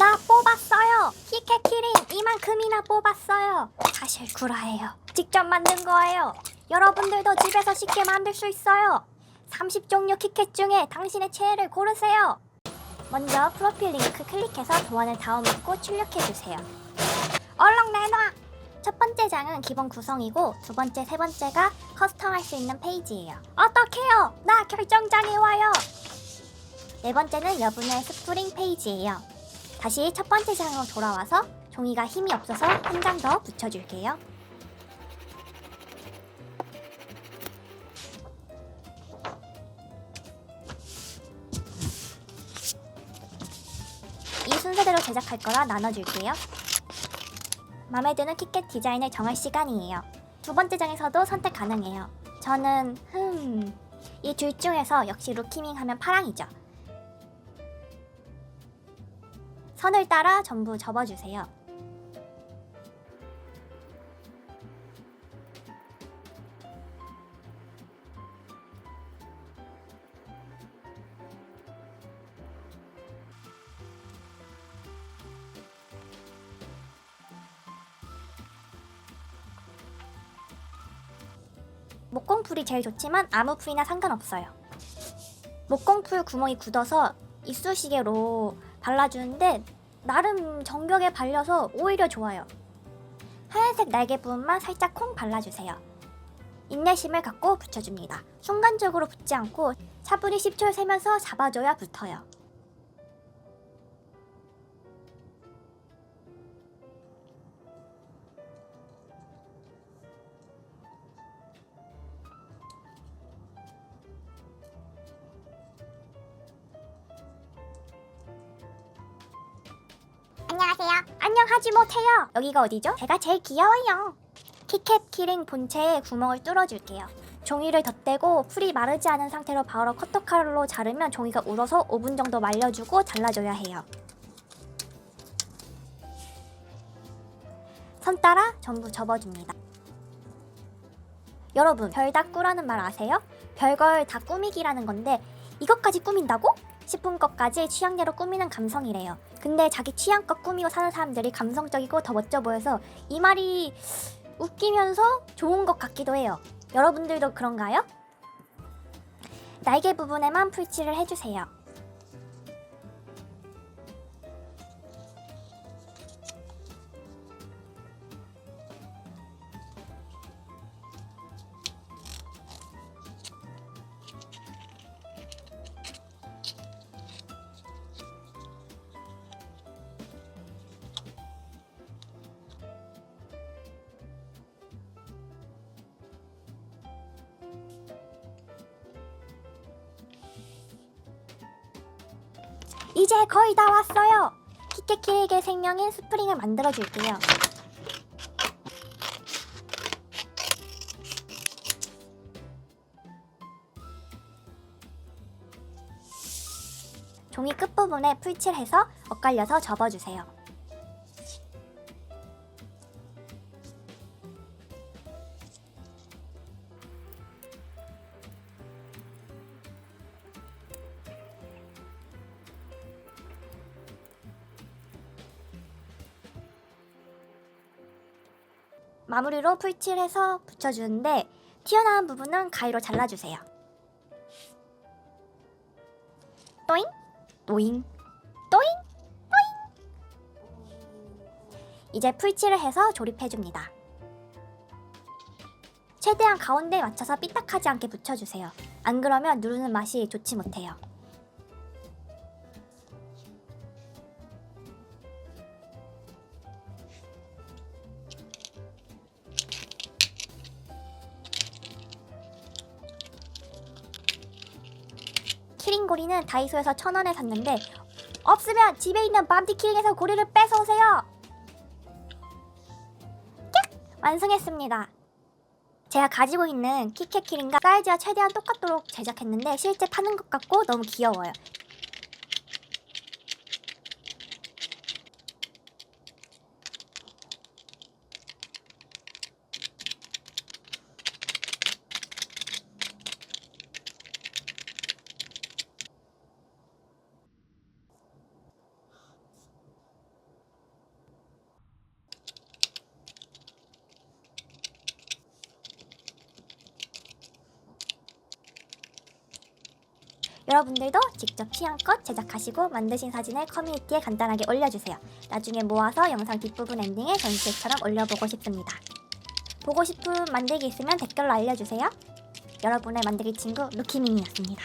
나 뽑았어요. 키캣 키링 이만큼이나 뽑았어요. 사실 구라예요. 직접 만든 거예요. 여러분들도 집에서 쉽게 만들 수 있어요. 30종류 키캣 중에 당신의 최애를 고르세요. 먼저 프로필 링크 클릭해서 도안을 다운받고 출력해주세요. 얼렁 내놔! 첫 번째 장은 기본 구성이고 두 번째, 세 번째가 커스텀할 수 있는 페이지예요. 어떡해요! 나 결정장애 와요! 네 번째는 여분의 스프링 페이지예요. 다시 첫 번째 장으로 돌아와서 종이가 힘이 없어서 한 장 더 붙여줄게요. 이 순서대로 제작할 거라 나눠줄게요. 마음에 드는 키캣 디자인을 정할 시간이에요. 두 번째 장에서도 선택 가능해요. 저는 이 둘 중에서 역시 루키밍 하면 파랑이죠. 선을 따라 전부 접어주세요. 목공풀이 제일 좋지만 아무 풀이나 상관없어요. 목공풀 구멍이 굳어서 이쑤시개로 발라주는데 나름 정겹게 발려서 오히려 좋아요. 하얀색 날개 부분만 살짝 콩 발라주세요. 인내심을 갖고 붙여줍니다. 순간적으로 붙지 않고 차분히 10초를 세면서 잡아줘야 붙어요. 안녕하세요. 안녕하지 못해요. 여기가 어디죠? 제가 제일 귀여워요. 키캣 키링 본체에 구멍을 뚫어줄게요. 종이를 덧대고 풀이 마르지 않은 상태로 바로 커터칼로 자르면 종이가 울어서 5분 정도 말려주고 잘라줘야 해요. 선 따라 전부 접어줍니다. 여러분, 별다꾸라는 말 아세요? 별걸 다 꾸미기라는 건데 이것까지 꾸민다고? 싶은 것까지 취향대로 꾸미는 감성이래요. 근데 자기 취향껏 꾸미고 사는 사람들이 감성적이고 더 멋져 보여서 이 말이 웃기면서 좋은 것 같기도 해요. 여러분들도 그런가요? 날개 부분에만 풀칠을 해주세요. 이제 거의 다 왔어요. 키캣 키링의 생명인 스프링을 만들어줄게요. 종이 끝부분에 풀칠해서 엇갈려서 접어주세요. 마무리로 풀칠해서 붙여주는데 튀어나온 부분은 가위로 잘라주세요. 또잉, 또잉, 또잉, 또잉. 이제 풀칠을 해서 조립해줍니다. 최대한 가운데에 맞춰서 삐딱하지 않게 붙여주세요. 안 그러면 누르는 맛이 좋지 못해요. 키링고리는 다이소에서 1,000원에 샀는데 없으면 집에 있는 맘티 키링에서 고리를 뺏어오세요. 깍! 완성했습니다. 제가 가지고 있는 키캣 키링과 사이즈가 최대한 똑같도록 제작했는데 실제 파는 것 같고 너무 귀여워요. 여러분들도 직접 취향껏 제작하시고 만드신 사진을 커뮤니티에 간단하게 올려주세요. 나중에 모아서 영상 뒷부분 엔딩에 전시회처럼 올려보고 싶습니다. 보고 싶은 만들기 있으면 댓글로 알려주세요. 여러분의 만들기 친구 루키민이었습니다.